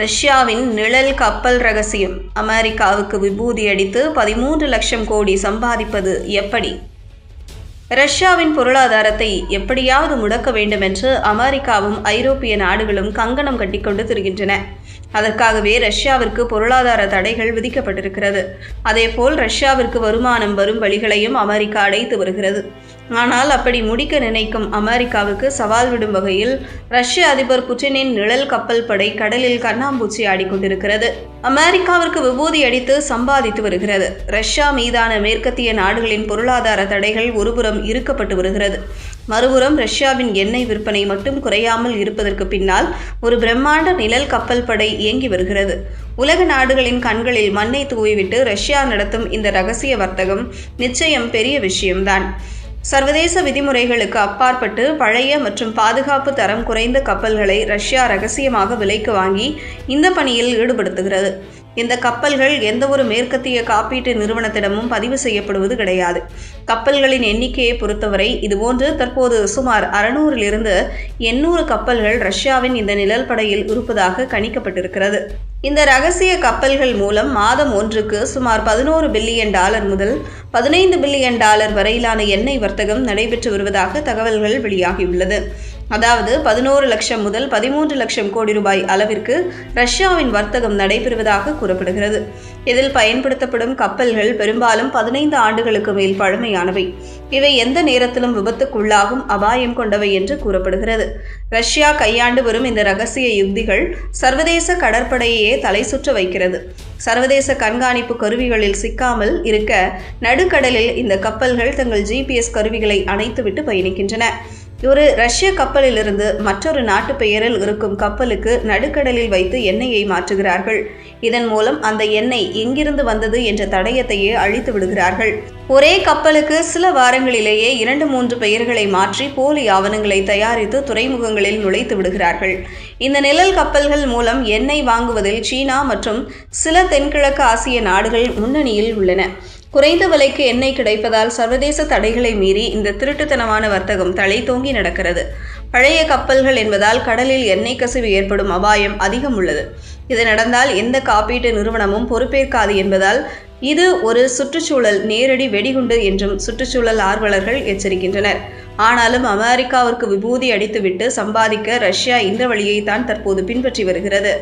ரஷ்யாவின் நிழல் கப்பல் ரகசியம். அமெரிக்காவுக்கு விபூதி அடித்து 13 லட்சம் கோடி சம்பாதிப்பது எப்படி? ரஷ்யாவின் பொருளாதாரத்தை எப்படியாவது முடக்க வேண்டும் என்று அமெரிக்காவும் ஐரோப்பிய நாடுகளும் கங்கணம் கட்டிக்கொண்டு திரிகின்றன. அதற்காகவே ரஷ்யாவிற்கு பொருளாதார தடைகள் விதிக்கப்பட்டிருக்கிறது. அதேபோல் ரஷ்யாவிற்கு வருமானம் வரும் வழிகளையும் அமெரிக்கா அடைத்து வருகிறது. ஆனால் அப்படி முடிக்க நினைக்கும் அமெரிக்காவுக்கு சவால் விடும் வகையில் ரஷ்ய அதிபர் புட்டினின் நிழல் கப்பல் படை கடலில் கண்ணாம்பூச்சி ஆடிக்கொண்டிருக்கிறது. அமெரிக்காவிற்கு விபூதி அடித்து சம்பாதித்து வருகிறது. ரஷ்யா மீதான மேற்கத்திய நாடுகளின் பொருளாதார தடைகள் ஒருபுறம் இருக்கப்பட்டு வருகிறது. மறுபுறம் ரஷ்யாவின் எண்ணெய் விற்பனை மட்டும் குறையாமல் இருப்பதற்கு பின்னால் ஒரு பிரம்மாண்ட நிழல் கப்பல் படை இயங்கி வருகிறது. உலக நாடுகளின் கண்களில் மண்ணை தூவிவிட்டு ரஷ்யா நடத்தும் இந்த ரகசிய வர்த்தகம் நிச்சயம் பெரிய விஷயம்தான். சர்வதேச விதிமுறைகளுக்கு அப்பாற்பட்டு பழைய மற்றும் பாதுகாப்பு தரம் குறைந்த கப்பல்களை ரஷ்யா ரகசியமாக விலைக்கு வாங்கி இந்த பணியில் ஈடுபடுத்துகிறது. இந்த கப்பல்கள் எந்தவொரு மேற்கத்திய காப்பீட்டு நிறுவனத்திடமும் பதிவு செய்யப்படுவது கிடையாது. கப்பல்களின் எண்ணிக்கையை பொறுத்தவரை இதுபோன்று தற்போது சுமார் 600 800 கப்பல்கள் ரஷ்யாவின் இந்த நிழல் படையில் இருப்பதாக கணிக்கப்பட்டிருக்கிறது. இந்த ரகசிய கப்பல்கள் மூலம் மாதம் ஒன்றுக்கு சுமார் $11 பில்லியன் முதல் $15 பில்லியன் வரையிலான எண்ணெய் வர்த்தகம் நடைபெற்று வருவதாக தகவல்கள் வெளியாகியுள்ளது. அதாவது 11 லட்சம் முதல் 13 லட்சம் கோடி ரூபாய் அளவிற்கு ரஷ்யாவின் வர்த்தகம் நடைபெறுவதாக கூறப்படுகிறது. இதில் பயன்படுத்தப்படும் கப்பல்கள் பெரும்பாலும் 15 ஆண்டுகளுக்கு மேல் பழமையானவை. இவை எந்த நேரத்திலும் விபத்துக்குள்ளாகும் அபாயம் கொண்டவை என்று கூறப்படுகிறது. ரஷ்யா கையாண்டு வரும் இந்த ரகசிய யுக்திகள் சர்வதேச கடற்படையே தலை சுற்ற வைக்கிறது. சர்வதேச கண்காணிப்பு கருவிகளில் சிக்காமல் இருக்க நடுக்கடலில் இந்த கப்பல்கள் தங்கள் GPS கருவிகளை அணைத்துவிட்டு பயணிக்கின்றன. ஒரு ரஷ்ய கப்பலிலிருந்து மற்றொரு நாட்டு பெயரில் இருக்கும் கப்பலுக்கு நடுக்கடலில் வைத்து எண்ணெயை மாற்றுகிறார்கள். இதன் மூலம் அந்த எண்ணெய் எங்கிருந்து வந்தது என்ற தடயத்தையே அழித்து விடுகிறார்கள். ஒரே கப்பலுக்கு சில வாரங்களிலேயே 2-3 பெயர்களை மாற்றி போலி ஆவணங்களை தயாரித்து துறைமுகங்களில் நுழைத்து விடுகிறார்கள். இந்த நிழல் கப்பல்கள் மூலம் எண்ணெய் வாங்குவதில் சீனா மற்றும் சில தென்கிழக்கு ஆசிய நாடுகள் முன்னணியில் உள்ளன. குறைந்த விலைக்கு எண்ணெய் கிடைப்பதால் சர்வதேச தடைகளை மீறி இந்த திருட்டுத்தனமான வர்த்தகம் தலை தோங்கி நடக்கிறது. பழைய கப்பல்கள் என்பதால் கடலில் எண்ணெய் கசிவு ஏற்படும் அபாயம் அதிகம் உள்ளது. இது நடந்தால் எந்த காப்பீட்டு நிறுவனமும் பொறுப்பேற்காது என்பதால் இது ஒரு சுற்றுச்சூழல் நேரடி வெடிகுண்டு என்றும் சுற்றுச்சூழல் ஆர்வலர்கள் எச்சரிக்கின்றனர். ஆனாலும் அமெரிக்காவிற்கு விபூதி அடித்துவிட்டு சம்பாதிக்க ரஷ்யா இந்த வழியை தான் தற்போது பின்பற்றி வருகிறது.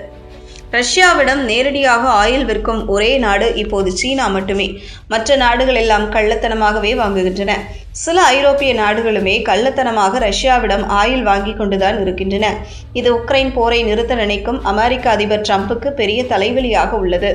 ரஷ்யாவிடம் நேரடியாக ஆயில் விற்கும் ஒரே நாடு இப்போது சீனா மட்டுமே. மற்ற நாடுகள் எல்லாம் கள்ளத்தனமாகவே வாங்குகின்றன. சில ஐரோப்பிய நாடுகளுமே கள்ளத்தனமாக ரஷ்யாவிடம் ஆயில் வாங்கி கொண்டுதான் இருக்கின்றன. இது உக்ரைன் போரை நிறுத்த நினைக்கும் அமெரிக்க அதிபர் டிரம்புக்கு பெரிய தலைவலியாக உள்ளது.